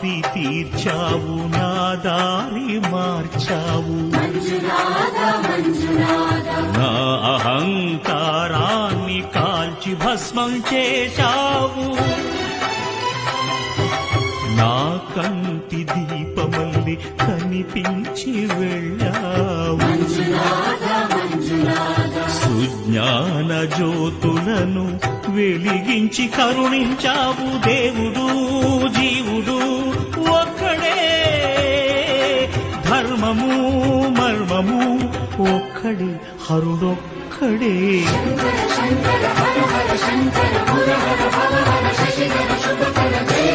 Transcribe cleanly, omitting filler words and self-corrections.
ఆర్తి తీర్చావు నా దారి మార్చావు నా అహంకారాన్ని కాల్చి భస్మం చేశావు నా కంటి దీపమల్లి కనిపించి వెళ్ళావు సుజ్ఞాన జ్యోతులను వెలిగించి కరుణించావు దేవుడు జీవుడు ఒక్కడే ధర్మము మర్మము ఒక్కడే హరుడొక్కడే శంకర శంకర హర హర శంకర హర హర శశిధర శుభకర జయ